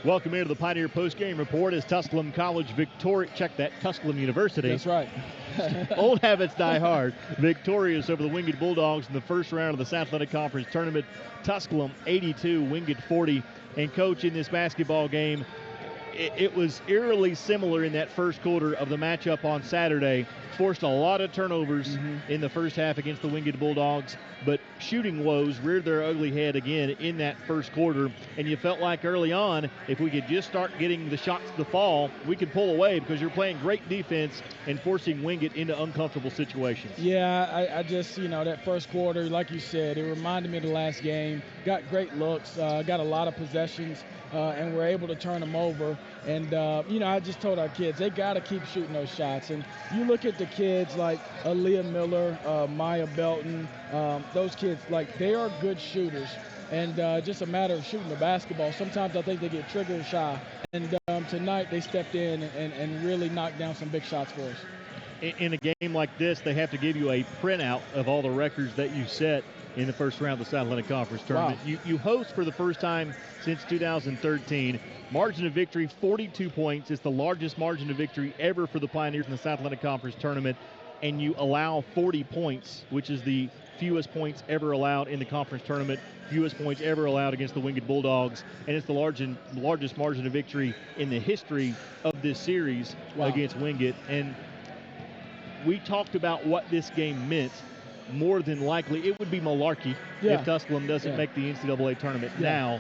Welcome into the Pioneer Postgame Report as Tusculum College victorious. Check that, Tusculum University. That's right. Old habits die hard. Victorious over the Wingate Bulldogs in the first round of the South Atlantic Conference Tournament. Tusculum 82, Wingate 40. And coach, in this basketball game, it was eerily similar in that first quarter of the matchup on Saturday. Forced a lot of turnovers in the first half against the Wingate Bulldogs, but shooting woes reared their ugly head again in that first quarter. And you felt like early on, if we could just start getting the shots to fall, we could pull away because you're playing great defense and forcing Wingate into uncomfortable situations. Yeah, I just, that first quarter, like you said, it reminded me of the last game. Got great looks, got a lot of possessions, and we're able to turn them over. And, I just told our kids, they got to keep shooting those shots. And you look at the kids like Aaliyah Miller, Maya Belton, those kids, like, they are good shooters. And just a matter of shooting the basketball. Sometimes I think they get trigger shy. And tonight they stepped in and really knocked down some big shots for us. In a game like this, they have to give you a printout of all the records that you set in the first round of the South Atlantic Conference Tournament. Wow. You host for the first time since 2013. Margin of victory, 42 points. It's the largest margin of victory ever for the Pioneers in the South Atlantic Conference Tournament. And you allow 40 points, which is the fewest points ever allowed in the conference tournament, fewest points ever allowed against the Wingate Bulldogs, and it's the largest margin of victory in the history of this series against Wingate. And we talked about what this game meant. More than likely, it would be malarkey if Tusculum doesn't make the NCAA tournament. Now,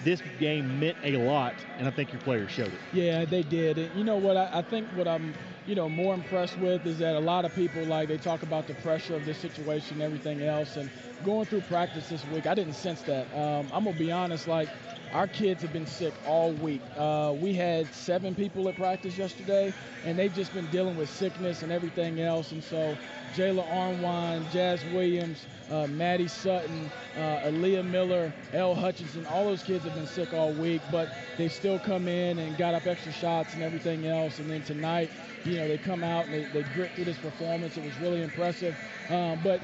this game meant a lot, and I think your players showed it. Yeah, they did. And you know what? I think what I'm, more impressed with is that a lot of people, they talk about the pressure of this situation and everything else. And going through practice this week, I didn't sense that. I'm going to be honest, our kids have been sick all week. We had 7 people at practice yesterday, and they've just been dealing with sickness and everything else. And so Jayla Arnwine, Jazz Williams, Maddie Sutton, Aaliyah Miller, Elle Hutchinson, all those kids have been sick all week, but they still come in and got up extra shots and everything else. And then tonight, they come out and they grit through this performance. It was really impressive. But,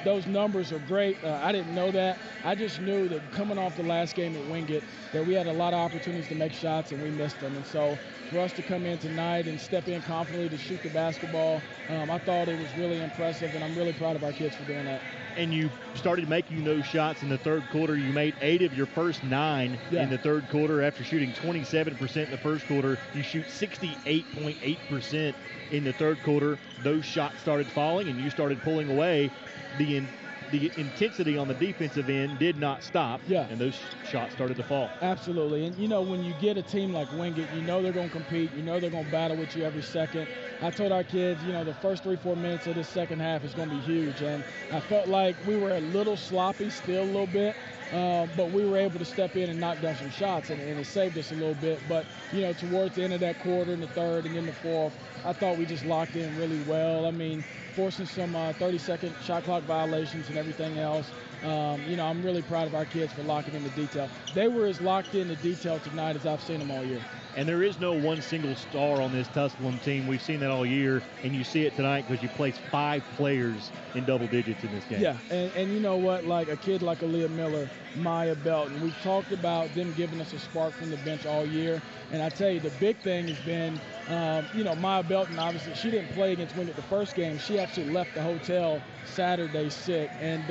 those numbers are great. I didn't know that. I just knew that coming off the last game at Wingate that we had a lot of opportunities to make shots and we missed them. And so for us to come in tonight and step in confidently to shoot the basketball, I thought it was really impressive, and I'm really proud of our kids for doing that. And you started making those shots in the third quarter. You made 8 of your first 9 in the third quarter after shooting 27% in the first quarter. You shoot 68.8% in the third quarter. Those shots started falling, and you started pulling away. The intensity on the defensive end did not stop, and those shots started to fall. Absolutely. And, when you get a team like Wingate, they're going to compete. They're going to battle with you every second. I told our kids, the first 3-4 minutes of this second half is going to be huge. And I felt like we were a little sloppy still a little bit, but we were able to step in and knock down some shots, and it saved us a little bit. But, towards the end of that quarter, in the third and in the fourth, I thought we just locked in really well. I mean, forcing some 30-second shot clock violations and everything else. I'm really proud of our kids for locking in the detail. They were as locked in the detail tonight as I've seen them all year. And there is no one single star on this Tusculum team. We've seen that all year, and you see it tonight because you placed 5 players in double digits in this game. Yeah, and you know what? Like a kid like Aaliyah Miller, Maya Belton, we've talked about them giving us a spark from the bench all year. And I tell you, the big thing has been, Maya Belton, obviously, she didn't play against Wingate the first game. She actually left the hotel Saturday sick. And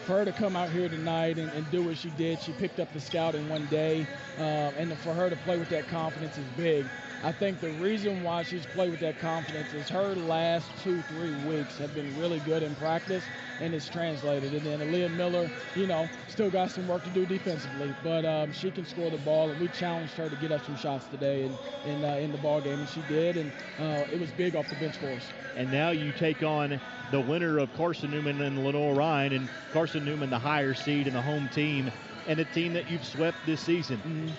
for her to come out here tonight and do what she did, she picked up the scout in one day. And for her to play with that confidence is big. I think the reason why she's played with that confidence is her last 2-3 weeks have been really good in practice, and it's translated. And then Aaliyah Miller, still got some work to do defensively, but she can score the ball, and we challenged her to get up some shots today in the ball game, and she did, and it was big off the bench for us. And now you take on the winner of Carson Newman and Lenore Ryan, and Carson Newman, the higher seed and the home team, and a team that you've swept this season.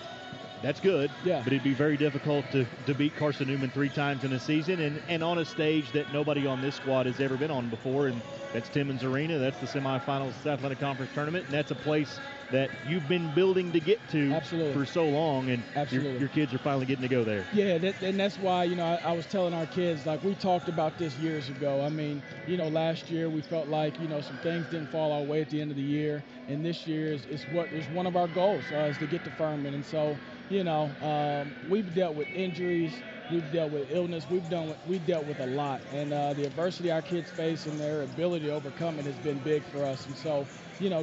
That's good, but it'd be very difficult to beat Carson Newman 3 times in a season and on a stage that nobody on this squad has ever been on before, and that's Timmons Arena. That's the semifinals of the South Atlantic Conference Tournament, and that's a place that you've been building to get to Absolutely. for so long, and your kids are finally getting to go there. Yeah, and that's why, I was telling our kids, like, we talked about this years ago. I mean, last year we felt like, some things didn't fall our way at the end of the year, and this year is one of our goals is to get to Furman. And so, we've dealt with injuries, we've dealt with illness, we've dealt with a lot, and the adversity our kids face and their ability to overcome it has been big for us. And so,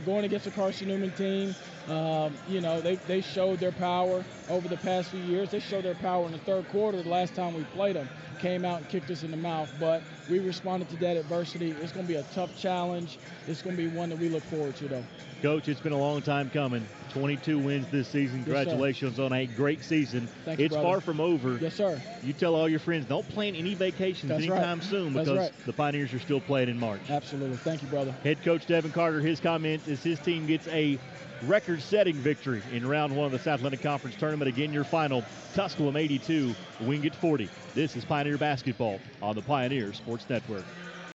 going against a Carson Newman team, they showed their power over the past few years. They showed their power in the third quarter the last time we played them. Came out and kicked us in the mouth, but we responded to that adversity. It's going to be a tough challenge. It's going to be one that we look forward to, though. Coach, it's been a long time coming. 22 wins this season. Congratulations on a great season. Thank you, it's brother. far from over. Yes, sir. You tell all your friends, don't plan any vacations anytime soon, because the Pioneers are still playing in March. Absolutely. Thank you, brother. Head coach Devan Carter, his comments as his team gets a record-setting victory in round one of the South Atlantic Conference Tournament. Again, your final, Tusculum 82, Wingate 40. This is Pioneer Basketball on the Pioneer Sports Network.